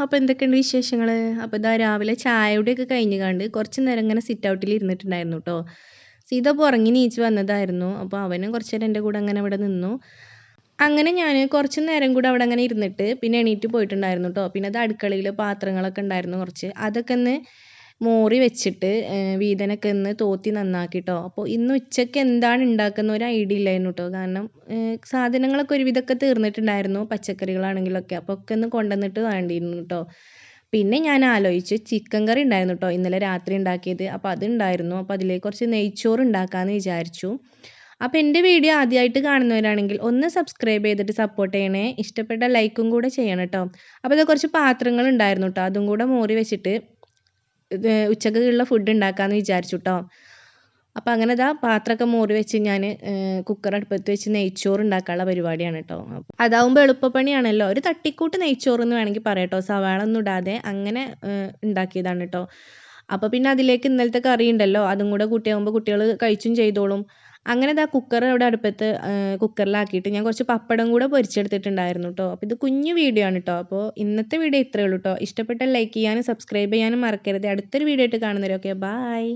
അപ്പോൾ എന്തൊക്കെയുണ്ട് വിശേഷങ്ങൾ? അപ്പോൾ ഇതാ രാവിലെ ചായയുടെയൊക്കെ കഴിഞ്ഞ് കുറച്ച് നേരം ഇങ്ങനെ സിറ്റ് ഔട്ടിൽ ഇരുന്നിട്ടുണ്ടായിരുന്നു കേട്ടോ. സീത അപ്പോൾ ഉറങ്ങി നീച്ച് വന്നതായിരുന്നു. അപ്പോൾ അവനും കുറച്ച് നേരം എൻ്റെ കൂടെ അങ്ങനെ അവിടെ നിന്നു. അങ്ങനെ ഞാൻ കുറച്ച് നേരം കൂടെ അവിടെ അങ്ങനെ ഇരുന്നിട്ട് പിന്നെ എണീറ്റ് പോയിട്ടുണ്ടായിരുന്നു കേട്ടോ. പിന്നെ അത് അടുക്കളയിൽ പാത്രങ്ങളൊക്കെ ഉണ്ടായിരുന്നു കുറച്ച്. അതൊക്കെ ഒന്ന് മോറി വെച്ചിട്ട് വീതനൊക്കെ ഒന്ന് തോത്തി നന്നാക്കിട്ടോ. അപ്പോൾ ഇന്ന് ഉച്ചയ്ക്ക് എന്താണ് ഉണ്ടാക്കുന്ന ഒരു ഐഡിയ ഇല്ലായിരുന്നു കേട്ടോ. കാരണം സാധനങ്ങളൊക്കെ ഒരുവിധമൊക്കെ തീർന്നിട്ടുണ്ടായിരുന്നു, പച്ചക്കറികളാണെങ്കിലൊക്കെ. അപ്പോൾ ഒക്കെ ഒന്ന് കൊണ്ടുവന്നിട്ട് വേണ്ടിയിരുന്നു കേട്ടോ. പിന്നെ ഞാൻ ആലോചിച്ചു ചിക്കൻ കറി ഉണ്ടായിരുന്നു കേട്ടോ, ഇന്നലെ രാത്രി ഉണ്ടാക്കിയത്. അപ്പോൾ അതുണ്ടായിരുന്നു. അപ്പോൾ അതിലേക്ക് കുറച്ച് നെയ്ച്ചോറ് ഉണ്ടാക്കാമെന്ന് വിചാരിച്ചു. അപ്പോൾ എൻ്റെ വീഡിയോ ആദ്യമായിട്ട് കാണുന്നവരാണെങ്കിൽ ഒന്ന് സബ്സ്ക്രൈബ് ചെയ്തിട്ട് സപ്പോർട്ട് ചെയ്യണേ. ഇഷ്ടപ്പെട്ട ലൈക്കും കൂടെ ചെയ്യണം കേട്ടോ. അപ്പോൾ ഇത് കുറച്ച് പാത്രങ്ങൾ ഉണ്ടായിരുന്നു കേട്ടോ, അതും കൂടെ മോറി വെച്ചിട്ട് ഉച്ചക്കുള്ള ഫുഡ് ഉണ്ടാക്കാമെന്ന് വിചാരിച്ചു കേട്ടോ. അപ്പോൾ അങ്ങനെ ഇതാ പാത്രമൊക്കെ മോറി വെച്ച് ഞാൻ കുക്കർ അടുപ്പത്ത് വെച്ച് നെയ്ച്ചോറ് ഉണ്ടാക്കാനുള്ള പരിപാടിയാണ് കേട്ടോ. അതാവുമ്പോൾ എളുപ്പപ്പണിയാണല്ലോ. ഒരു തട്ടിക്കൂട്ട് നെയ്ച്ചോറ് എന്ന് വേണമെങ്കിൽ പറയാം കേട്ടോ, സവാള ഒന്നും ഇടാതെ അങ്ങനെ ഉണ്ടാക്കിയതാണ് കേട്ടോ. അപ്പോൾ പിന്നെ അതിലേക്ക് ഇന്നലത്തെ കറി ഉണ്ടല്ലോ, അതും കൂടെ കൂട്ടിയാകുമ്പോൾ കുട്ടികൾ കഴിച്ചും ചെയ്തോളും. അങ്ങനെ ഇതാ കുക്കർ അവിടെ അടുപ്പത്ത് കുക്കറിലാക്കിയിട്ട് ഞാൻ കുറച്ച് പപ്പടം കൂടെ പൊരിച്ചെടുത്തിട്ടുണ്ടായിരുന്നു കേട്ടോ. അപ്പോൾ ഇത് കുഞ്ഞു വീഡിയോ ആണ് കേട്ടോ. അപ്പോൾ ഇന്നത്തെ വീഡിയോ ഇത്രയേ ഉള്ളൂ കേട്ടോ. ഇഷ്ടപ്പെട്ടാൽ ലൈക്ക് ചെയ്യാനും സബ്സ്ക്രൈബ് ചെയ്യാനും മറക്കരുത്. അടുത്തൊരു വീഡിയോ ആയിട്ട് കാണുന്നവരൊക്കെ ബായ്.